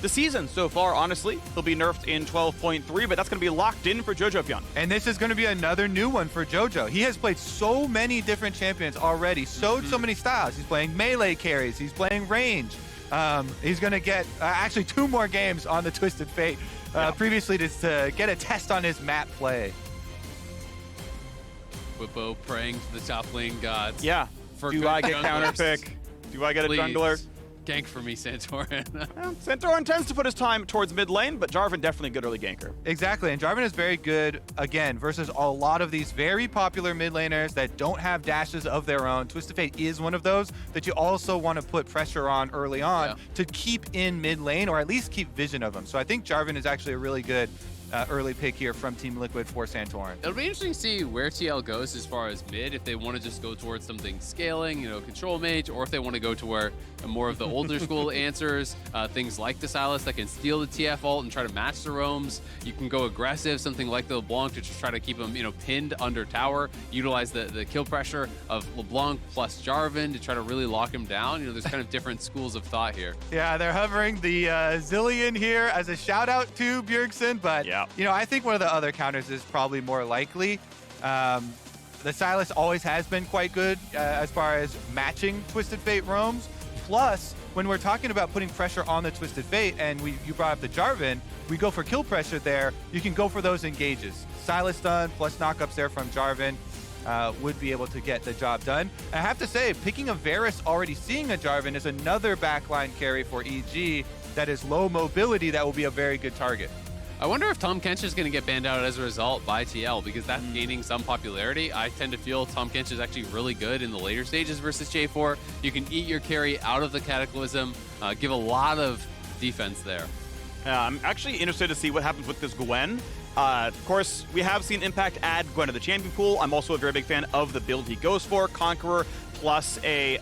the season so far, honestly. He'll be nerfed in 12.3, but that's going to be locked in for Jojo Pyun. And this is going to be another new one for Jojo. He has played so many different champions already, so many styles. He's playing melee carries, he's playing range. He's going to get actually 2 more games on the Twisted Fate previously to get a test on his map play. Whippo praying to the top lane gods. Yeah. Do I get counter pick? Do I get a jungler? Gank for me, Santorin. Well, Santorin tends to put his time towards mid lane, but Jarvan definitely a good early ganker. Exactly, and Jarvan is very good, again, versus a lot of these very popular mid laners that don't have dashes of their own. Twisted Fate is one of those that you also want to put pressure on early on to keep in mid lane, or at least keep vision of them. So I think Jarvan is actually a really good early pick here from Team Liquid for Santorin. It'll be interesting to see where TL goes as far as mid, if they want to just go towards something scaling, control mage, or if they want to go to where more of the older school answers, things like the Sylas that can steal the TF ult and try to match the roams. You can go aggressive, something like the LeBlanc to just try to keep him, pinned under tower, utilize the kill pressure of LeBlanc plus Jarvan to try to really lock him down. There's kind of different schools of thought here. Yeah, they're hovering the Zillion here as a shout out to Bjergsen, but I think one of the other counters is probably more likely. The Sylas always has been quite good as far as matching Twisted Fate roams. Plus, when we're talking about putting pressure on the Twisted Fate, and you brought up the Jarvan, we go for kill pressure there. You can go for those engages. Sylas stun plus knockups there from Jarvan would be able to get the job done. I have to say, picking a Varus already seeing a Jarvan is another backline carry for EG that is low mobility that will be a very good target. I wonder if Tahm Kench is going to get banned out as a result by TL, because that's gaining some popularity. I tend to feel Tahm Kench is actually really good in the later stages versus J4. You can eat your carry out of the Cataclysm, give a lot of defense there. I'm actually interested to see what happens with this Gwen. Of course, we have seen Impact add Gwen to the champion pool. I'm also a very big fan of the build he goes for. Conqueror plus a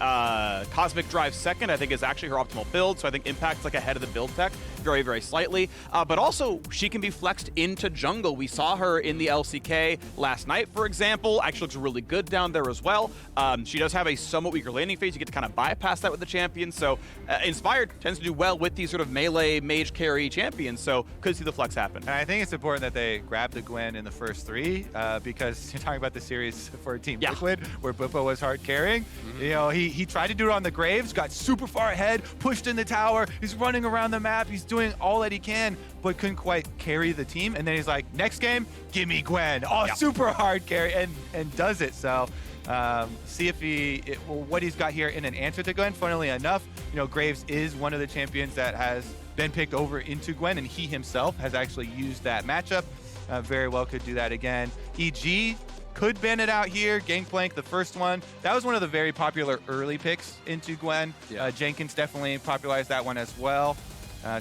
Cosmic Drive second, I think, is actually her optimal build. So I think Impact's like ahead of the build tech very, very slightly. But also, she can be flexed into jungle. We saw her in the LCK last night, for example. Actually looks really good down there as well. She does have a somewhat weaker laning phase. You get to kind of bypass that with the champion. So Inspired tends to do well with these sort of melee mage carry champions. So could see the flex happen. And I think it's important that they grab the Gwen in the first 3 because you're talking about the series for Team Liquid where Buppo was hard carrying. He tried to do it on the Graves, got super far ahead, pushed in the tower. He's running around the map. He's doing all that he can, but couldn't quite carry the team. And then he's like, next game, give me Gwen. Super hard carry, and does it. So see if what he's got here in an answer to Gwen. Funnily enough, Graves is one of the champions that has been picked over into Gwen, and he himself has actually used that matchup. Very well could do that again. EG could ban it out here. Gangplank, the first one. That was one of the very popular early picks into Gwen. Jenkins definitely popularized that one as well.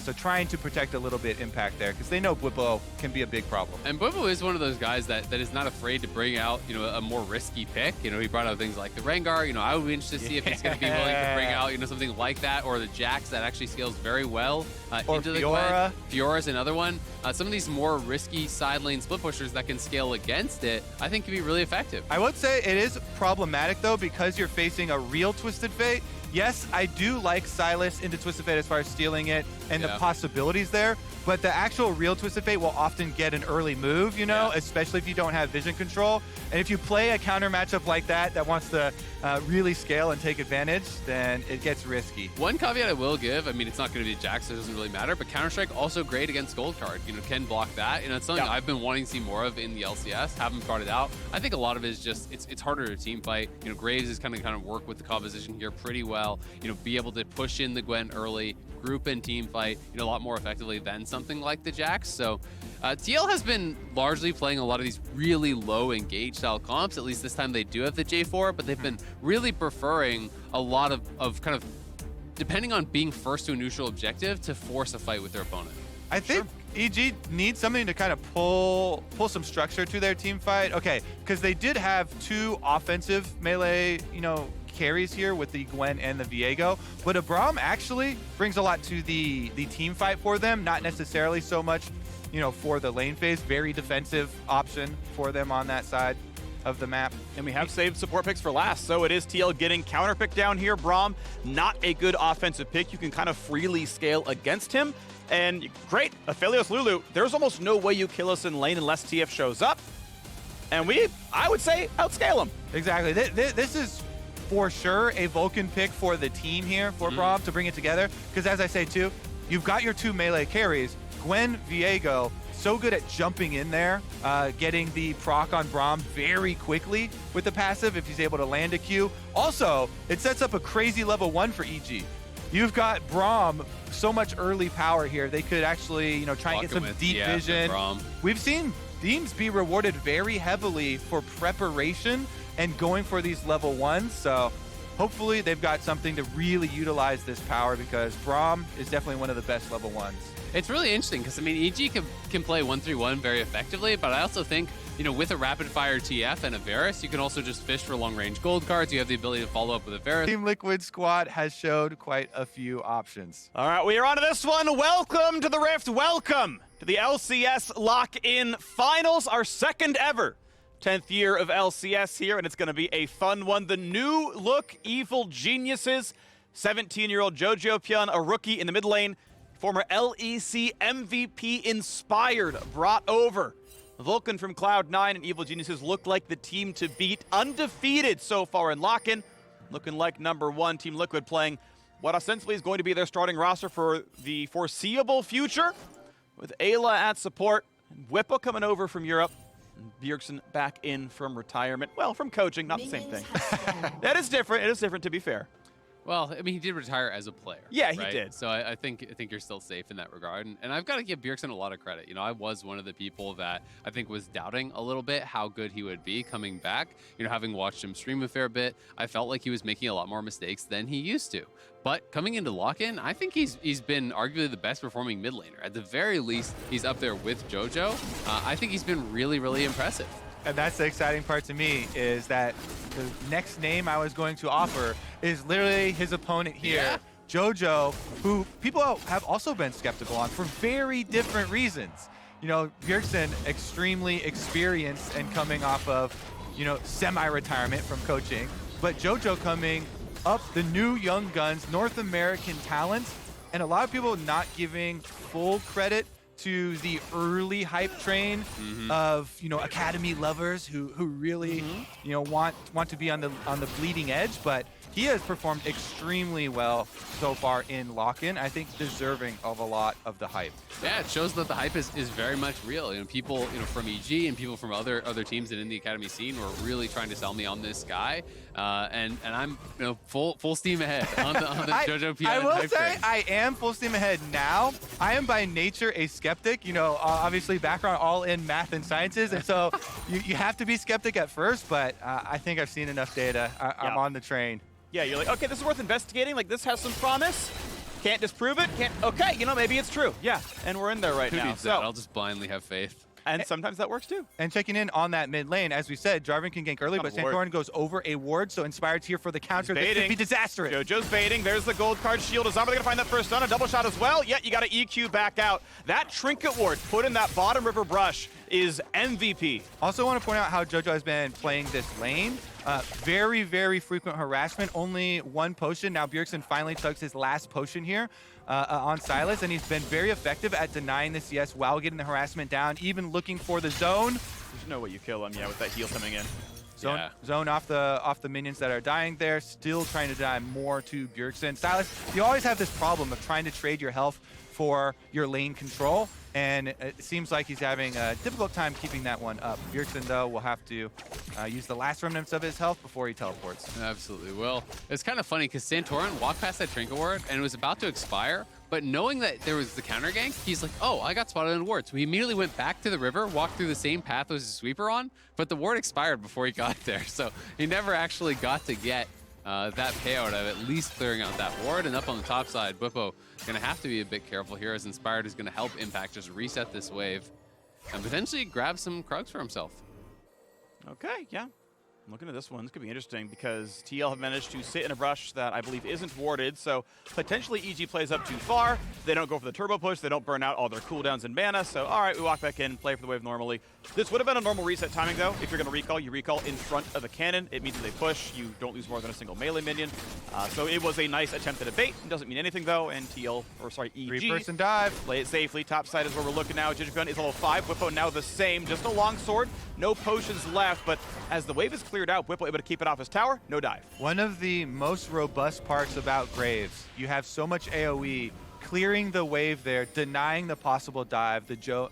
So trying to protect a little bit Impact there, because they know Bwipo can be a big problem. And Bwipo is one of those guys that is not afraid to bring out, a more risky pick. He brought out things like the Rengar. I would be interested to see if he's going to be willing to bring out, something like that, or the Jax that actually scales very well into the Gwen. Fiora's another one. Some of these more risky side lane split pushers that can scale against it, I think can be really effective. I would say it is problematic though, because you're facing a real Twisted Fate. Yes, I do like Sylas into Twisted Fate as far as stealing it and the possibilities there, but the actual real Twisted Fate will often get an early move, especially if you don't have vision control. And if you play a counter matchup like that wants to really scale and take advantage, then it gets risky. One caveat I will give, it's not going to be Jax, so it doesn't really matter, but Counter-Strike also great against Gold Card. Can block that. It's something I've been wanting to see more of in the LCS, haven't brought it out. I think a lot of it is just, it's harder to team fight. Graves is kind of work with the composition here pretty well. Be able to push in the Gwen early, group and team fight, a lot more effectively than something like the Jax. So TL has been largely playing a lot of these really low engage style comps. At least this time they do have the J4, but they've been really preferring a lot of kind of depending on being first to a neutral objective to force a fight with their opponent. I think EG needs something to kind of pull some structure to their team fight. Okay, because they did have 2 offensive melee, carries here with the Gwen and the Viego, but Abram actually brings a lot to the team fight for them, not necessarily so much, for the lane phase. Very defensive option for them on that side. of the map. And we have saved support picks for last, so it is TL getting counter pick down here. Braum, not a good offensive pick. You can kind of freely scale against him. And great, Aphelios Lulu, there's almost no way you kill us in lane unless TF shows up. And I would say, outscale him. Exactly. This is for sure a Vulcan pick for the team here for Braum to bring it together. Because as I say too, you've got your 2 melee carries. Gwen, Viego, so good at jumping in there, getting the proc on Braum very quickly with the passive if he's able to land a Q. Also, it sets up a crazy level 1 for EG. You've got Braum, so much early power here. They could actually, try and get some deep vision. We've seen teams be rewarded very heavily for preparation and going for these level 1s. So hopefully they've got something to really utilize this power, because Braum is definitely one of the best level 1s. It's really interesting because, I mean, EG can play 1-3-1 very effectively, but I also think, with a rapid-fire TF and a Varus, you can also just fish for long-range gold cards. You have the ability to follow up with a Varus. Team Liquid squad has showed quite a few options. All right, we are on to this one. Welcome to the Rift. Welcome to the LCS Lock-In Finals, our second ever 10th year of LCS here, and it's going to be a fun one. The new look Evil Geniuses, 17-year-old Jojo Pyun, a rookie in the mid lane, former LEC MVP inspired, brought over. Vulcan from Cloud9 and Evil Geniuses look like the team to beat, undefeated so far in Lock-In, looking like #1. Team Liquid playing what ostensibly is going to be their starting roster for the foreseeable future, with Ayla at support, and Whippo coming over from Europe, and Bjergsen back in from retirement. Well, from coaching, not the same thing. That is different. It is different, to be fair. Well, I mean, he did retire as a player. Yeah, he right? did. So I think you're still safe in that regard. And I've got to give Bjergsen a lot of credit. I was one of the people that I think was doubting a little bit how good he would be coming back. Having watched him stream a fair bit, I felt like he was making a lot more mistakes than he used to. But coming into Lock-In, I think he's been arguably the best performing mid laner. At the very least, he's up there with JoJo. I think he's been really, really impressive. And that's the exciting part to me, is that the next name I was going to offer is literally his opponent here, JoJo, who people have also been skeptical on for very different reasons. Bjergsen, extremely experienced and coming off of, semi-retirement from coaching, but JoJo coming up, the new young guns, North American talent, and a lot of people not giving full credit to the early hype train of academy lovers who really want to be on the bleeding edge, but he has performed extremely well so far in Lock-In. I think deserving of a lot of the hype. Yeah, it shows that the hype is very much real. People from EG and people from other teams and in the academy scene were really trying to sell me on this guy, and I'm full steam ahead on the JoJo Pyun. I will hype say train. I am full steam ahead now. I am by nature a skeptic. Obviously background all in math and sciences, and so you have to be skeptic at first. But I think I've seen enough data. I'm on the train. Yeah, you're like, okay, this is worth investigating. Like, this has some promise. Can't disprove it. Okay, maybe it's true. Yeah, and we're in there right Who now. needs that? I'll just blindly have faith. And sometimes that works too. And checking in on that mid lane, as we said, Jarvan can gank early, but Santorin goes over a ward, so Inspired's here for the counter. That could be disastrous. JoJo's baiting. There's the gold card shield. Is Zomba going to find that first stun? A double shot as well. Yeah, you got to EQ back out. That trinket ward put in that bottom river brush is MVP. Also want to point out how JoJo has been playing this lane. Very, very frequent harassment. Only one potion. Now Bjergsen finally chugs his last potion here on Sylas, and he's been very effective at denying the CS while getting the harassment down, even looking for the zone. There's no way you kill him, with that heal coming in. Zone off the minions that are dying there, still trying to die more to Bjergsen. Sylas, you always have this problem of trying to trade your health for your lane control, and it seems like he's having a difficult time keeping that one up. Bjergsen, though, will have to use the last remnants of his health before he teleports. Absolutely will. It's kind of funny because Santorin walked past that trinket ward and it was about to expire, but knowing that there was the counter gank, he's like, oh, I got spotted in a ward. So he immediately went back to the river, walked through the same path as his sweeper on, but the ward expired before he got there. So he never actually got to get that payout of at least clearing out that ward. And up on the top side, Bwipo going to have to be a bit careful here, as Inspired is going to help Impact just reset this wave and potentially grab some Krugs for himself. Okay, yeah. Looking at this one, this could be interesting because TL have managed to sit in a brush that I believe isn't warded, so potentially EG plays up too far. They don't go for the turbo push, they don't burn out all their cooldowns and mana, so all right, we walk back in, play for the wave normally. This would have been a normal reset timing though. If you're going to recall, you recall in front of a cannon. It means that they push, you don't lose more than a single melee minion. So it was a nice attempt at a bait. It doesn't mean anything though, and EG, Three-person dive. play it safely. Top side is where we're looking now. Jujubun is level 5, Whippo now the same, just a long sword, no potions left, but as the wave is cleared out, Whippo able to keep it off his tower, no dive. One of the most robust parts about Graves, you have so much AoE, clearing the wave there, denying the possible dive, the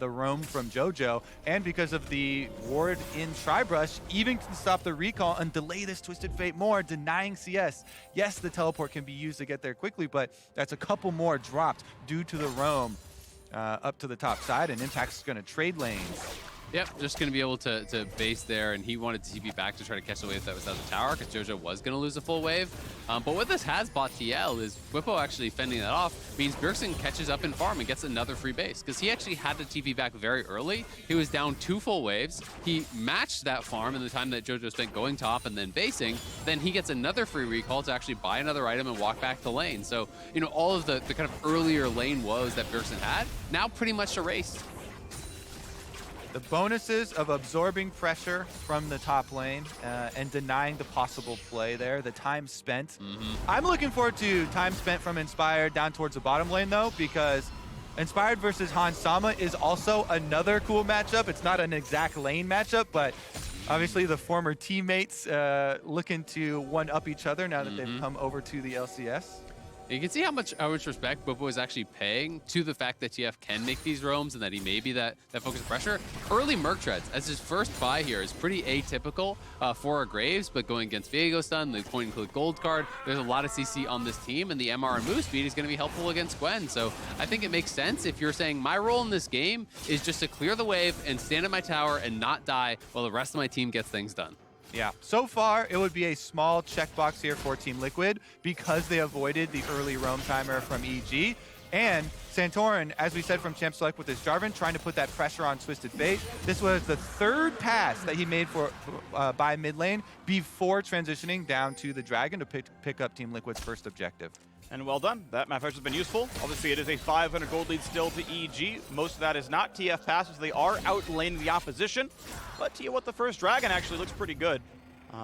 roam from JoJo, and because of the ward in Tribrush, even can stop the recall and delay this Twisted Fate more, denying CS. Yes, the teleport can be used to get there quickly, but that's a couple more dropped due to the roam up to the top side, and Impact's going to trade lanes. Yep, just going to be able to base there, and he wanted to TP back to try to catch the wave that was out of the tower because JoJo was going to lose a full wave. But what this has bought TL is Whippo actually fending that off means Bjergsen catches up in farm and gets another free base because he actually had to TP back very early. He was down 2 full waves. He matched that farm in the time that JoJo spent going top and then basing. Then he gets another free recall to actually buy another item and walk back to lane. So, you know, all of the kind of earlier lane woes that Bjergsen had now pretty much erased. The bonuses of absorbing pressure from the top lane and denying the possible play there, the time spent. I'm looking forward to time spent from Inspired down towards the bottom lane though, because Inspired versus Hans Sama is also another cool matchup. It's not an exact lane matchup, but obviously the former teammates looking to one-up each other now that they've come over to the LCS. You can see how much respect Bobo is actually paying to the fact that TF can make these roams and that he may be that focus pressure. Early Merc Treads as his first buy here is pretty atypical for a Graves, but going against Viego Stun, the point and click gold card, there's a lot of CC on this team, and the MR and move speed is going to be helpful against Gwen. So I think it makes sense if you're saying my role in this game is just to clear the wave and stand at my tower and not die while the rest of my team gets things done. Yeah, so far it would be a small checkbox here for Team Liquid because they avoided the early roam timer from EG. And Santorin, as we said from Champ Select with his Jarvan, trying to put that pressure on Twisted Fate. This was the 3rd pass that he made for by mid lane before transitioning down to the Dragon to pick up Team Liquid's first objective. And well done. That map has been useful. Obviously, it is a 500 gold lead still to EG. Most of that is not TF passes. They are outlaning the opposition. But TF with the first Dragon actually looks pretty good.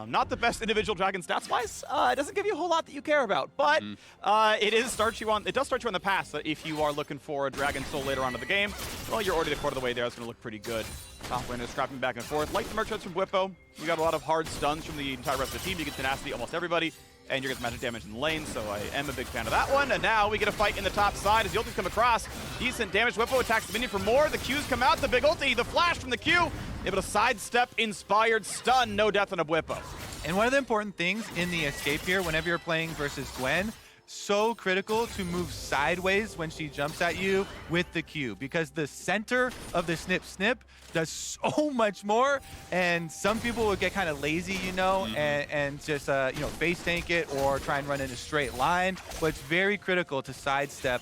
Not the best individual Dragon stats-wise. It doesn't give you a whole lot that you care about. But it does start you on the pass that if you are looking for a Dragon Soul later on in the game, well, you're already a quarter of the way there. It's going to look pretty good. Top laner scrapping back and forth. Like the Merc Treads from Whippo, you got a lot of hard stuns from the entire rest of the team. You get tenacity almost everybody. And you're getting magic damage in the lane, so I am a big fan of that one. And now we get a fight in the top side as the ultis come across. Decent damage. Whippo attacks the minion for more. The Qs come out. The big ulti, the flash from the Q. Able to sidestep, inspired, stun. No death on a Whippo. And one of the important things in the escape here, whenever you're playing versus Gwen, so critical to move sideways when she jumps at you with the Q, because the center of the snip does so much more, and some people would get kind of lazy, you know, and just you know, face tank it or try and run in a straight line. But it's very critical to sidestep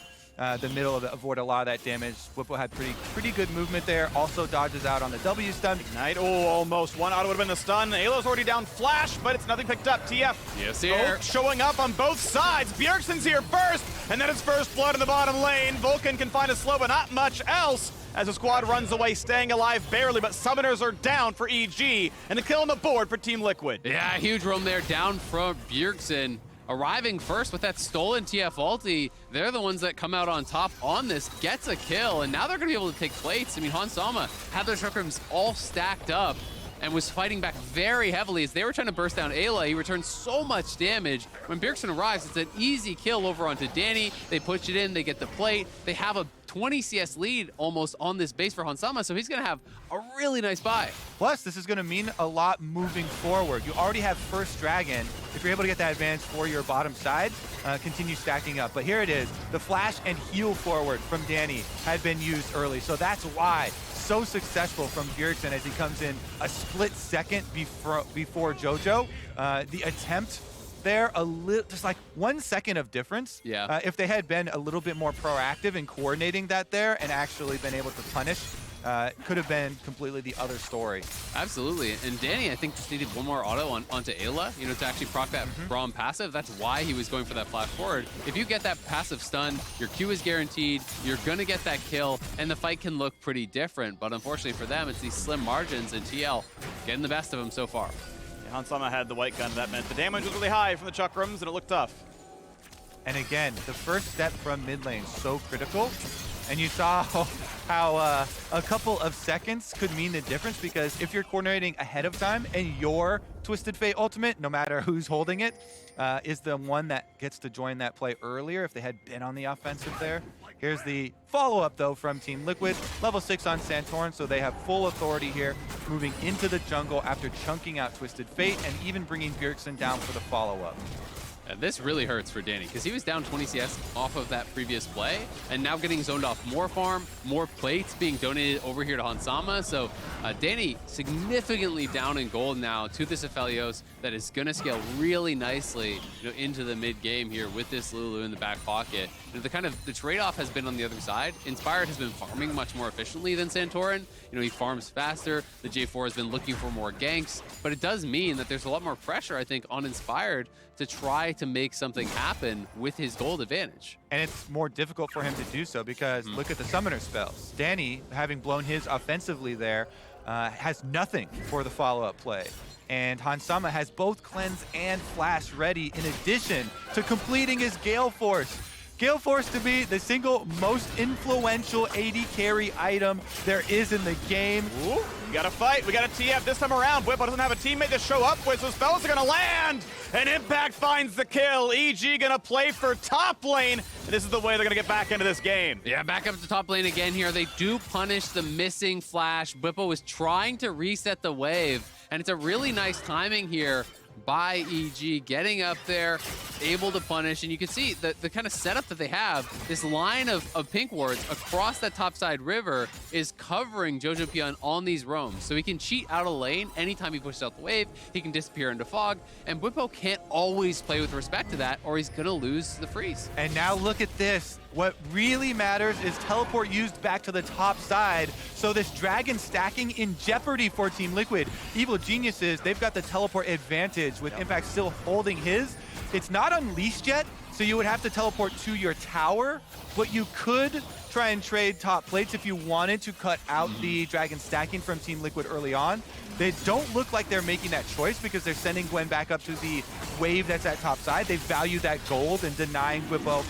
the middle of it, avoid a lot of that damage. Whippo had pretty good movement there. Also dodges out on the W stun. Ignite, oh, almost. One auto would have been the stun. Alo's already down flash, but it's nothing picked up. TF. Yes, here. Showing up on both sides. Bjergsen's here first, and then it's first blood in the bottom lane. Vulcan can find a slow, but not much else. As the squad runs away, staying alive barely, but summoners are down for EG, and a kill on the board for Team Liquid. Yeah, huge roam there, down from Bjergsen. Arriving first with that stolen TF ulti, they're the ones that come out on top on this, gets a kill, and now they're going to be able to take plates. I mean, Hans Sama had their trikrams all stacked up and was fighting back very heavily as they were trying to burst down Ayla. He returned so much damage. When Bjergsen arrives, it's an easy kill over onto Danny. They push it in, they get the plate. They have a 20 CS lead almost on this base for Hans Sama, so he's going to have a really nice buy. Plus, this is going to mean a lot moving forward. You already have first Dragon. If you're able to get that advantage for your bottom side, continue stacking up. But here it is. The flash and heal forward from Danny had been used early, so that's why so successful from Bjergsen as he comes in a split second before JoJo. The attempt there, just like 1 second of difference. Yeah. If they had been a little bit more proactive in coordinating that there and actually been able to punish could have been completely the other story. Absolutely. And Danny, I think, just needed one more auto onto Ayla, to actually proc that Braum passive. That's why he was going for that flash forward. If you get that passive stun, your Q is guaranteed, you're going to get that kill, and the fight can look pretty different. But unfortunately for them, it's these slim margins, and TL getting the best of them so far. Yeah, Hansama had the white gun. That meant the damage was really high from the Chakrams, and it looked tough. And again, the first step from mid lane so critical. And you saw how a couple of seconds could mean the difference, because if you're coordinating ahead of time and your Twisted Fate ultimate, no matter who's holding it, is the one that gets to join that play earlier if they had been on the offensive there. Here's the follow-up, though, from Team Liquid. Level 6 on Santorin, so they have full authority here, moving into the jungle after chunking out Twisted Fate and even bringing Bjergsen down for the follow-up. This really hurts for Danny, because he was down 20 CS off of that previous play, and now getting zoned off more farm, more plates being donated over here to Hansama. So Danny significantly down in gold now to this Aphelios that is going to scale really nicely into the mid game here with this Lulu in the back pocket. The trade-off has been on the other side. Inspired has been farming much more efficiently than Santorin. He farms faster. The J4 has been looking for more ganks, but it does mean that there's a lot more pressure, I think, on Inspired to try to make something happen with his gold advantage. And it's more difficult for him to do so because look at the summoner spells. Danny, having blown his offensively there, has nothing for the follow-up play. And Hansama has both cleanse and flash ready in addition to completing his Gale Force. Gale Force to be the single most influential AD carry item there is in the game. Ooh, we got to fight. We got a TF this time around. Bwipo doesn't have a teammate to show up with, so spells are going to land. And Impact finds the kill. EG going to play for top lane. And this is the way they're going to get back into this game. Yeah, back up to top lane again here. They do punish the missing flash. Bwipo was trying to reset the wave, and it's a really nice timing here by EG, getting up there, able to punish. And you can see the kind of setup that they have. This line of pink wards across that topside river is covering Jojo Pion on these roams. So he can cheat out of lane anytime he pushes out the wave. He can disappear into fog. And Bwipo can't always play with respect to that, or he's going to lose the freeze. And now look at this. What really matters is teleport used back to the top side. So this dragon stacking in jeopardy for Team Liquid. Evil Geniuses, they've got the teleport advantage with Impact still holding his. It's not unleashed yet, so you would have to teleport to your tower, but you could try and trade top plates if you wanted to cut out the dragon stacking from Team Liquid early on. They don't look like they're making that choice because they're sending Gwen back up to the wave that's at top side. They value that gold and denying Bwipo,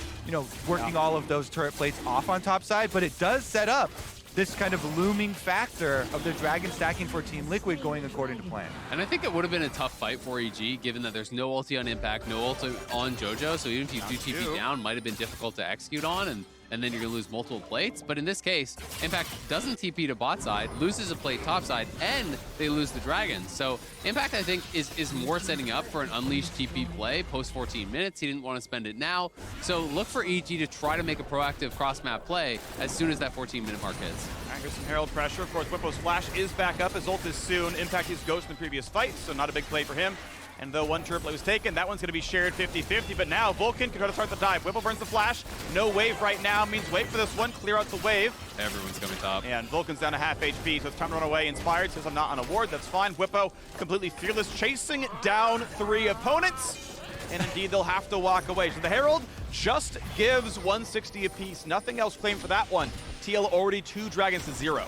working all of those turret plates off on top side, but it does set up this kind of looming factor of the dragon stacking for Team Liquid going according to plan. And I think it would have been a tough fight for EG, given that there's no ulti on Impact, no ulti on Jojo, so even if you do TP down, might have been difficult to execute on, and then you're gonna lose multiple plates. But in this case, Impact doesn't TP to bot side, loses a plate top side, and they lose the dragon. So Impact, I think, is more setting up for an unleashed TP play post 14 minutes. He didn't want to spend it now. So look for EG to try to make a proactive cross-map play as soon as that 14-minute mark hits. All right, here's some Herald pressure. Of course, Bwipo's flash is back up. His ult is soon. Impact used Ghost in the previous fight, so not a big play for him. And though one turret play was taken, that one's going to be shared 50-50. But now Vulcan can try to start the dive. Bwipo burns the flash. No wave right now means wait for this one, clear out the wave. Everyone's coming top. And Vulcan's down to half HP, so it's time to run away. Inspired says I'm not on a ward. That's fine. Bwipo completely fearless, chasing down 3 opponents. And indeed, they'll have to walk away. So the Herald just gives 160 apiece. Nothing else claimed for that one. TL already 2 dragons to 0.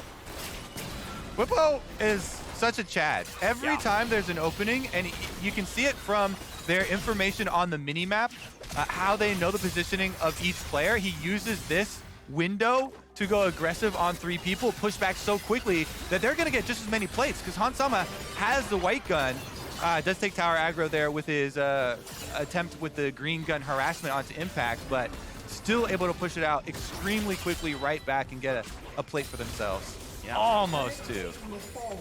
Bwipo is such a Chad. Every time there's an opening, and you can see it from their information on the minimap, how they know the positioning of each player. He uses this window to go aggressive on 3 people, push back so quickly that they're going to get just as many plates because Hansama has the white gun. Does take tower aggro there with his attempt with the green gun harassment onto Impact, but still able to push it out extremely quickly right back and get a plate for themselves. Yeah. Almost 2.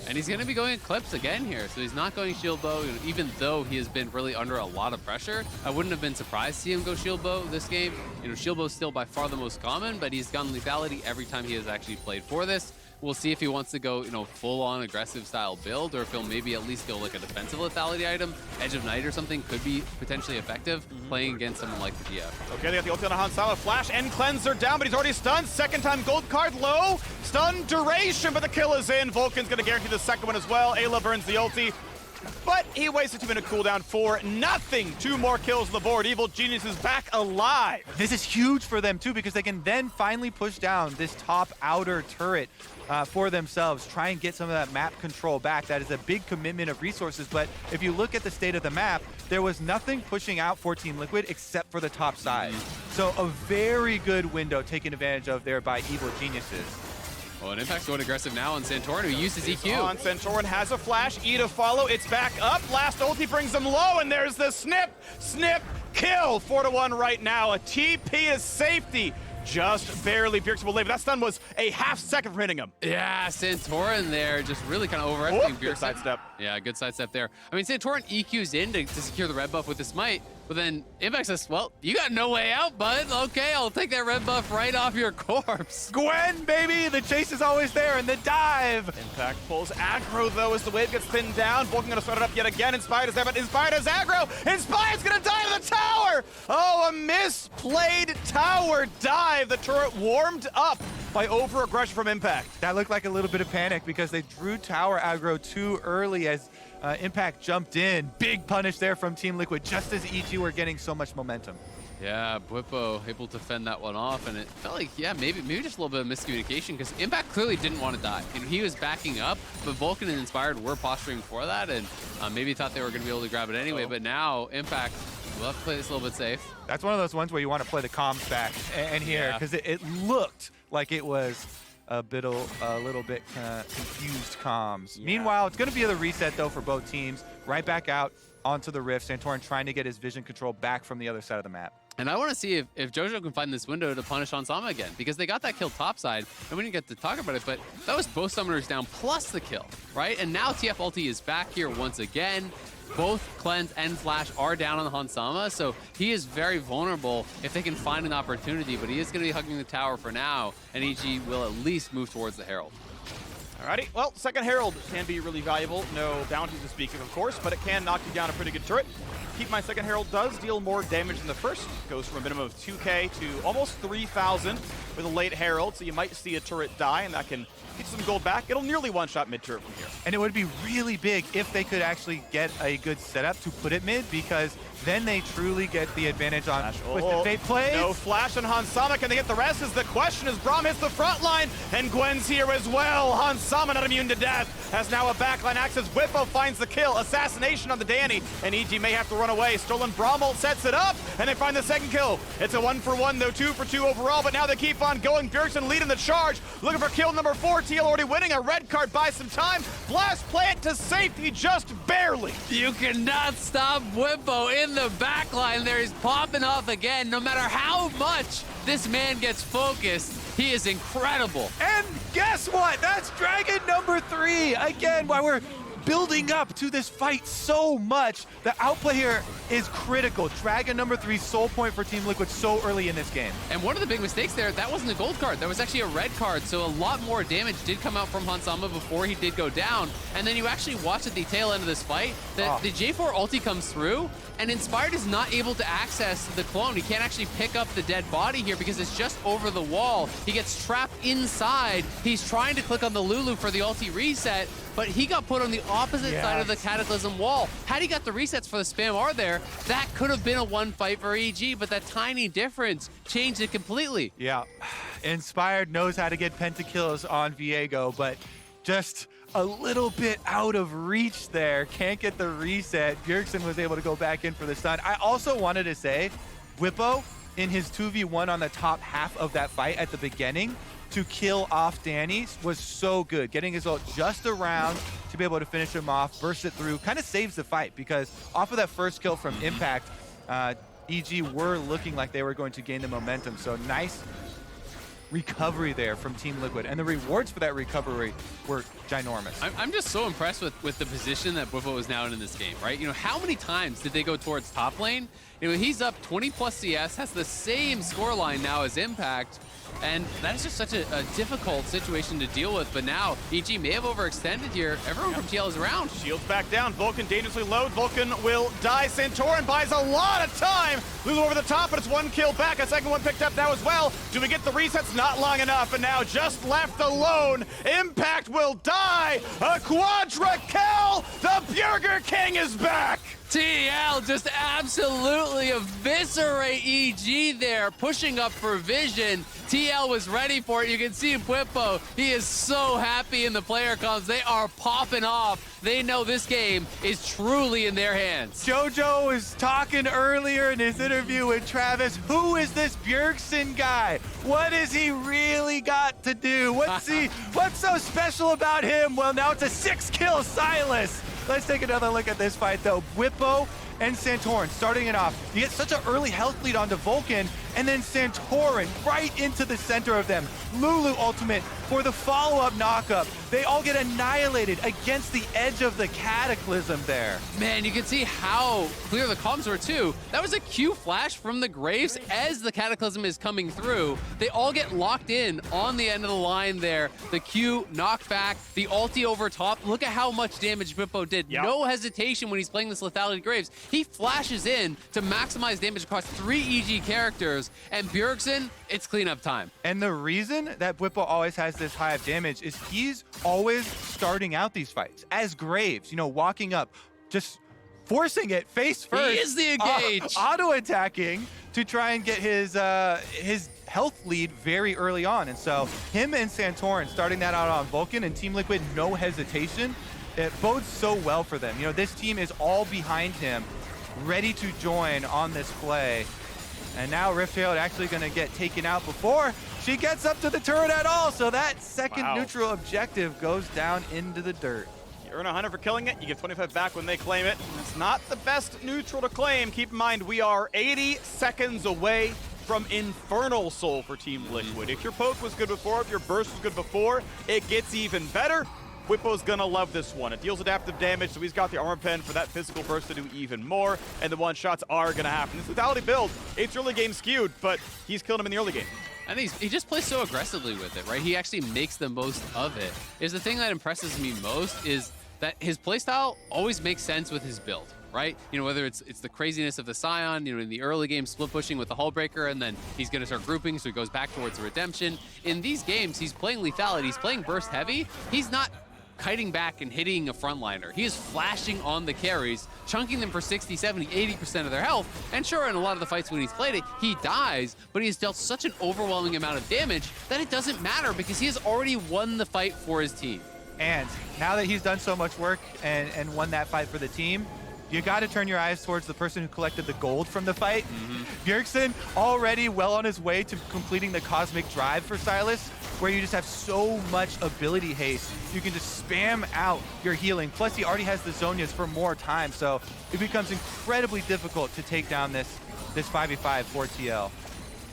And he's going to be going Eclipse again here, so he's not going Shield Bow, even though he has been really under a lot of pressure. I wouldn't have been surprised to see him go Shield Bow this game. Shield Bow is still by far the most common, but he's gotten lethality every time he has actually played for this. We'll see if he wants to go, full-on aggressive style build, or if he'll maybe at least go like a defensive lethality item. Edge of Night or something could be potentially effective playing against someone like the GF. Okay, they got the ulti on Hansama. Flash and Cleanser down, but he's already stunned. Second time gold card low. Stun duration, but the kill is in. Vulcan's going to guarantee the second one as well. Ayla burns the ulti. But he wasted 2-minute cooldown for nothing. 2 more kills on the board. Evil Genius is back alive. This is huge for them too, because they can then finally push down this top outer turret for themselves, try and get some of that map control back. That is a big commitment of resources, but if you look at the state of the map, there was nothing pushing out for Team Liquid except for the top side. So a very good window taken advantage of there by Evil Geniuses. Well, and Impact's going aggressive now on Santorin, who used his EQ. On Santorin has a flash, E to follow, it's back up. Last ulti brings him low, and there's the snip, kill. 4-1 right now. A TP is safety. Just barely. Bjergsen will live. That stun was a half second for hitting him. Yeah, Santorin there just really kind of overestimating Bjergsen. Good sidestep. Yeah, good sidestep there. I mean, Santorin EQs in to secure the red buff with the smite, but then Impact says, well, you got no way out, bud. Okay, I'll take that red buff right off your corpse. Gwen, baby! The chase is always there, and the dive! Impact pulls aggro, though, as the wave gets thinned down. Vulcan going to start it up yet again. Inspired is there, but Inspired has aggro. Inspired's going to die to the tower! Oh, a misplayed tower dive. The turret warmed up by over-aggression from Impact. That looked like a little bit of panic because they drew tower aggro too early as Impact jumped in. Big punish there from Team Liquid just as EG were getting so much momentum. Yeah, Bwipo able to fend that one off, and it felt like, yeah, maybe just a little bit of miscommunication because Impact clearly didn't want to die. He was backing up, but Vulcan and Inspired were posturing for that, and maybe thought they were going to be able to grab it anyway, but now Impact will have to play this a little bit safe. That's one of those ones where you want to play the comms back and here because it looked like it was a little bit confused comms. Yeah. Meanwhile, it's going to be the reset, though, for both teams. Right back out onto the Rift. Santorin trying to get his vision control back from the other side of the map. And I want to see if Jojo can find this window to punish Hansama again, because they got that kill topside, and we didn't get to talk about it, but that was both summoners down plus the kill, right? And now TF ulti is back here once again. Both Cleanse and Flash are down on Hansama, so he is very vulnerable if they can find an opportunity, but he is going to be hugging the tower for now, and EG will at least move towards the Herald. Alrighty, well, second Herald can be really valuable. No bounty to speak of course, but it can knock you down a pretty good turret. Keep in mind, second Herald does deal more damage than the first. Goes from a minimum of 2k to almost 3,000 with a late Herald, so you might see a turret die, and that can get some gold back. It'll nearly one-shot mid-turret from here. And it would be really big if they could actually get a good setup to put it mid, because then they truly get the advantage on with the fake plays. No flash on Hansama. Can they get the rest is the question as Braum hits the front line, and Gwen's here as well. Hansama not immune to death, has now a backline access. Bwipo finds the kill. Assassination on the Danny, and EG may have to run away. Stolen Braum sets it up, and they find the second kill. It's a 1-for-1, though 2-for-2 overall, but now they keep on going. Bjergsen leading the charge, looking for kill number 4. TL already winning. A red card buys some time. Blast plant to safety just barely. You cannot stop Bwipo in the backline there. He's popping off again. No matter how much this man gets focused, he is incredible. And guess what? That's Dragon number 3. Again, while we're building up to this fight so much, the outplay here is critical. Dragon number 3 soul point for Team Liquid so early in this game. And one of the big mistakes there, that wasn't a gold card. That was actually a red card. So a lot more damage did come out from Hansama before he did go down. And then you actually watch at the tail end of this fight that the J4 ulti comes through, and Inspired is not able to access the clone. He can't actually pick up the dead body here because it's just over the wall. He gets trapped inside. He's trying to click on the Lulu for the ulti reset, but he got put on the opposite side of the Cataclysm wall. Had he got the resets for the spam R there, that could have been a one fight for EG, but that tiny difference changed it completely. Yeah, Inspired knows how to get pentakills on Viego, but just a little bit out of reach there. Can't get the reset. Bjergsen was able to go back in for the stun. I also wanted to say, Bwipo, in his 2v1 on the top half of that fight at the beginning, to kill off Danny was so good. Getting his ult just around to be able to finish him off, burst it through, kind of saves the fight, because off of that first kill from Impact, EG were looking like they were going to gain the momentum. So nice recovery there from Team Liquid, and the rewards for that recovery were ginormous. I'm just so impressed with the position that Bwipo is now in this game, right? You know, how many times did they go towards top lane? You know, he's up 20 plus CS, has the same scoreline now as Impact. And that's just such a difficult situation to deal with. But now, EG may have overextended here. Everyone from TL is around. Shields back down. Vulcan dangerously low. Vulcan will die. Santorin buys a lot of time. Lulu over the top, but it's one kill back. A second one picked up now as well. Do we get the resets? Not long enough. And now just left alone. Impact will die. A quadra kill. The Burger King is back. TL just absolutely eviscerate EG there, pushing up for Vision. TL was ready for it. You can see Bwipo. He is so happy in the player comms. They are popping off. They know this game is truly in their hands. JoJo was talking earlier in his interview with Travis. Who is this Bjergsen guy? What has he really got to do? What's so special about him? Well, now it's a 6-kill Silas. Let's take another look at this fight, though. Bwipo and Santorin starting it off. You get such an early health lead onto Vulcan, and then Santorin right into the center of them. Lulu ultimate for the follow-up knockup. They all get annihilated against the edge of the Cataclysm there. Man, you can see how clear the comms were, too. That was a Q flash from the Graves as the Cataclysm is coming through. They all get locked in on the end of the line there. The Q knockback, the ulti over top. Look at how much damage Bwipo did. Yep. No hesitation when he's playing this lethality Graves. He flashes in to maximize damage across 3 EG characters, and Bjergsen, it's cleanup time. And the reason that Bwipo always has this high of damage is he's always starting out these fights as Graves, you know, walking up, just forcing it face first. He is the engage. Auto-attacking to try and get his health lead very early on. And so him and Santorin starting that out on Vulcan and Team Liquid, no hesitation. It bodes so well for them. You know, this team is all behind him, ready to join on this play. And now Riftail actually going to get taken out before she gets up to the turret at all. So that second neutral objective goes down into the dirt. You earn 100 for killing it. You get 25 back when they claim it. It's not the best neutral to claim. Keep in mind, we are 80 seconds away from Infernal Soul for Team Liquid. If your poke was good before, if your burst was good before, it gets even better. Bwipo's gonna love this one. It deals adaptive damage, so he's got the armor pen for that physical burst to do even more, and the one-shots are gonna happen. This lethality build, it's early game skewed, but he's killing him in the early game. And he just plays so aggressively with it, right? He actually makes the most of it. Is the thing that impresses me most is that his playstyle always makes sense with his build, right? You know, whether it's the craziness of the Scion, you know, in the early game, split pushing with the Hullbreaker, and then he's going to start grouping, so he goes back towards the Redemption. In these games, he's playing lethality, he's playing burst heavy. He's not kiting back and hitting a frontliner. He is flashing on the carries, chunking them for 60, 70, 80% of their health. And sure, in a lot of the fights when he's played it, he dies, but he has dealt such an overwhelming amount of damage that it doesn't matter because he has already won the fight for his team. And now that he's done so much work and won that fight for the team, you got to turn your eyes towards the person who collected the gold from the fight. Bjergsen already well on his way to completing the Cosmic Drive for Silas, where you just have so much ability haste. You can just spam out your healing. Plus, he already has the Zonias for more time, so it becomes incredibly difficult to take down this 5v5 for TL.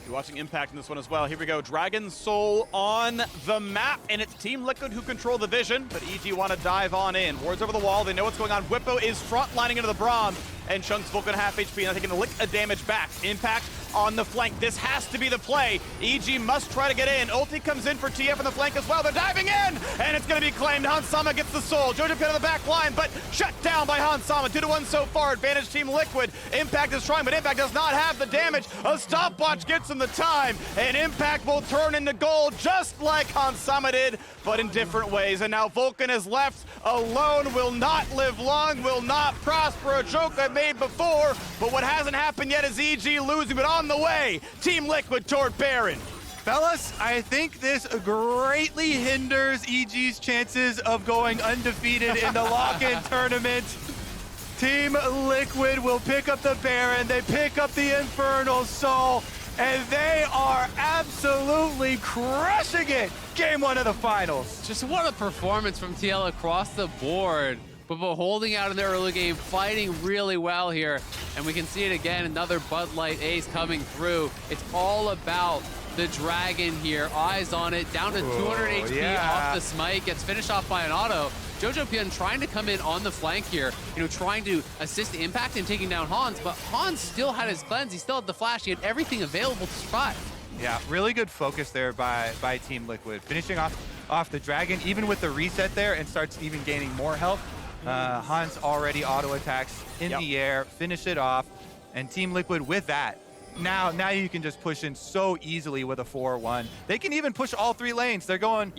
You're watching Impact in this one as well. Here we go. Dragon Soul on the map, and it's Team Liquid who control the vision, but EG want to dive on in. Wards over the wall. They know what's going on. Bwipo is front lining into the Braum, and Chunks Vulcan half HP, now taking a lick of damage back. Impact on the flank. This has to be the play. EG must try to get in. Ulti comes in for TF on the flank as well. They're diving in, and it's going to be claimed. Hansama gets the soul. Jojo Pit on the back line, but shut down by Hansama. 2-1 so far. Advantage Team Liquid. Impact is trying, but Impact does not have the damage. A stopwatch gets him the time, and Impact will turn into gold just like Hansama did, but in different ways. And now Vulcan is left alone, will not live long, will not prosper. A joke I made before, but what hasn't happened yet is EG losing, but on the way, Team Liquid toward Baron. Fellas, I think this greatly hinders EG's chances of going undefeated in the lock-in tournament. Team Liquid will pick up the Baron, they pick up the Infernal Soul, and they are absolutely crushing it. Game 1 of the finals. Just what a performance from TL across the board. But holding out in the early game, fighting really well here. And we can see it again, another Bud Light ace coming through. It's all about the Dragon here. Eyes on it, down to 200 HP off the smite, gets finished off by an auto. Jojo Pion trying to come in on the flank here, trying to assist Impact in taking down Hans, but Hans still had his cleanse, he still had the flash, he had everything available to survive. Yeah, really good focus there by Team Liquid. Finishing off the Dragon, even with the reset there, and starts even gaining more health. Hans already auto attacks in the air, finish it off, and Team Liquid with that. Now you can just push in so easily with a 4-1. They can even push all 3 lanes. They're going,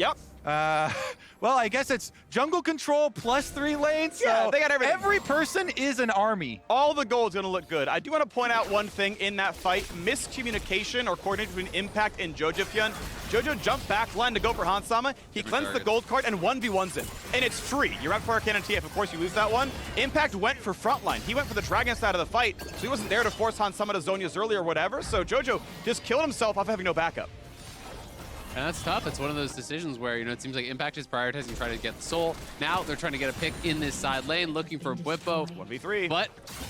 well, I guess it's jungle control plus 3 lanes. Yeah, so they got everything. Every person is an army. All the gold is going to look good. I do want to point out one thing in that fight. Miscommunication or coordination between Impact and Jojo Pion. Jojo jumped back line to go for Hansama. He cleansed the gold card and 1v1's it. And it's free. You're out for a cannon TF. Of course, you lose that one. Impact went for frontline. He went for the Dragon side of the fight. So he wasn't there to force Hansama to zone Yazurli or whatever. So Jojo just killed himself off having no backup. And that's tough. It's one of those decisions where, it seems like Impact is prioritizing trying to get the soul. Now they're trying to get a pick in this side lane, looking for Bwipo. 1v3. But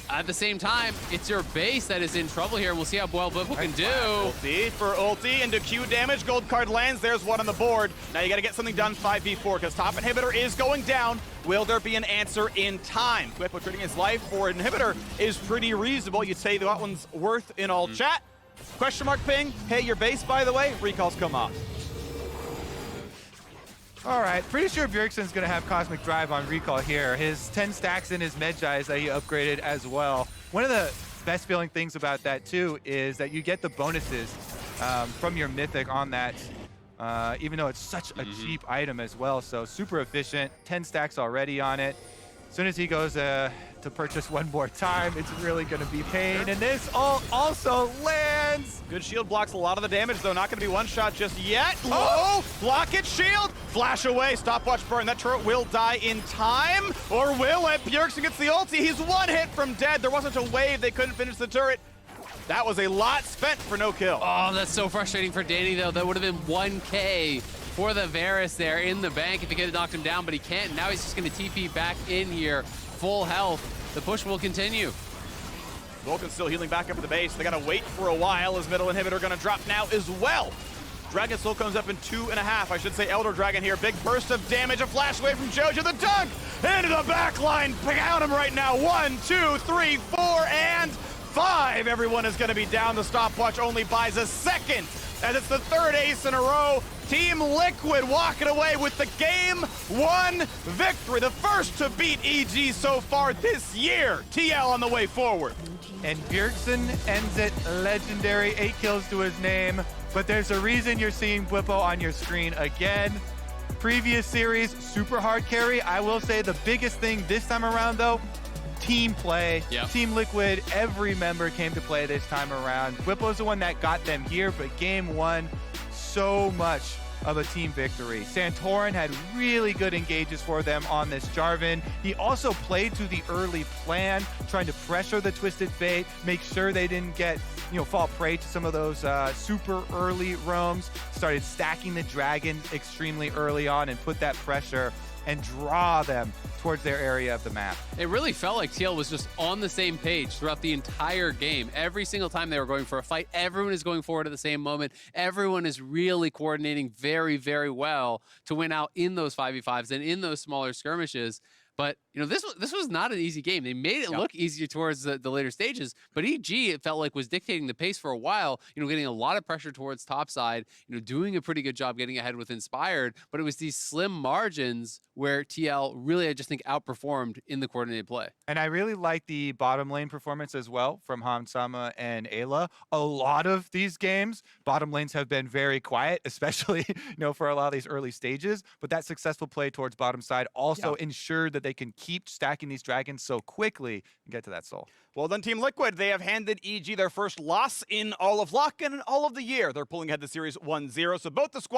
at the same time, it's your base that is in trouble here. We'll see how well Bwipo can do. Ulti for ulti into Q damage. Gold card lands. There's one on the board. Now you got to get something done 5v4 because top inhibitor is going down. Will there be an answer in time? Bwipo trading his life for inhibitor is pretty reasonable. You'd say that one's worth in all chat. Question mark ping. Hey, your base, by the way, recalls come off. All right, pretty sure Bjergsen's going to have Cosmic Drive on recall here. His 10 stacks in his Medjais that he upgraded as well. One of the best feeling things about that, too, is that you get the bonuses from your Mythic on that, even though it's such a cheap item as well. So super efficient, 10 stacks already on it. As soon as he goes to purchase one more time, it's really going to be pain. And this also lands. Good shield blocks a lot of the damage, though. Not going to be one shot just yet. Oh! Block it, shield! Flash away, stopwatch burn. That turret will die in time. Or will it? Bjergsen gets the ulti. He's one hit from dead. There wasn't a wave. They couldn't finish the turret. That was a lot spent for no kill. Oh, that's so frustrating for Danny, though. That would have been 1K for the Varus there in the bank if he could have knocked him down, but he can't. Now he's just going to TP back in here. Full health. The push will continue. Vulcan's still healing back up at the base. They got to wait for a while. His middle inhibitor going to drop now as well. Dragon Soul comes up in 2.5. I should say Elder Dragon here. Big burst of damage. A flash away from Jojo. The dunk into the back line. Count him right now. 1, 2, 3, 4, and 5. Everyone is going to be down. The stopwatch only buys a second, as it's the 3rd ace in a row. Team Liquid walking away with the Game 1 victory. The first to beat EG so far this year. TL on the way forward. And Bjergsen ends it legendary. 8 kills to his name. But there's a reason you're seeing Bwipo on your screen again. Previous series, super hard carry. I will say the biggest thing this time around, though, team play. Team Liquid, every member came to play this time around. Bwipo's the one that got them here, but game 1, so much of a team victory. Santorin had really good engages for them on this Jarvan. He also played to the early plan, trying to pressure the Twisted Fate, make sure they didn't get, fall prey to some of those super early roams. Started stacking the Dragon extremely early on and put that pressure and draw them towards their area of the map. It really felt like TL was just on the same page throughout the entire game. Every single time they were going for a fight, everyone is going forward at the same moment. Everyone is really coordinating very, very well to win out in those 5v5s and in those smaller skirmishes. But, this was not an easy game. They made it look easier towards the later stages, but EG, it felt like, was dictating the pace for a while, getting a lot of pressure towards topside, doing a pretty good job getting ahead with Inspired, but it was these slim margins where TL really, I just think, outperformed in the coordinated play. And I really like the bottom lane performance as well from Hansama and Ayla. A lot of these games, bottom lanes have been very quiet, especially, for a lot of these early stages, but that successful play towards bottom side also ensured that they can keep stacking these dragons so quickly and get to that soul. Well done, Team Liquid. They have handed EG their first loss in all of LoC and in all of the year. They're pulling ahead the series 1-0. So both the squads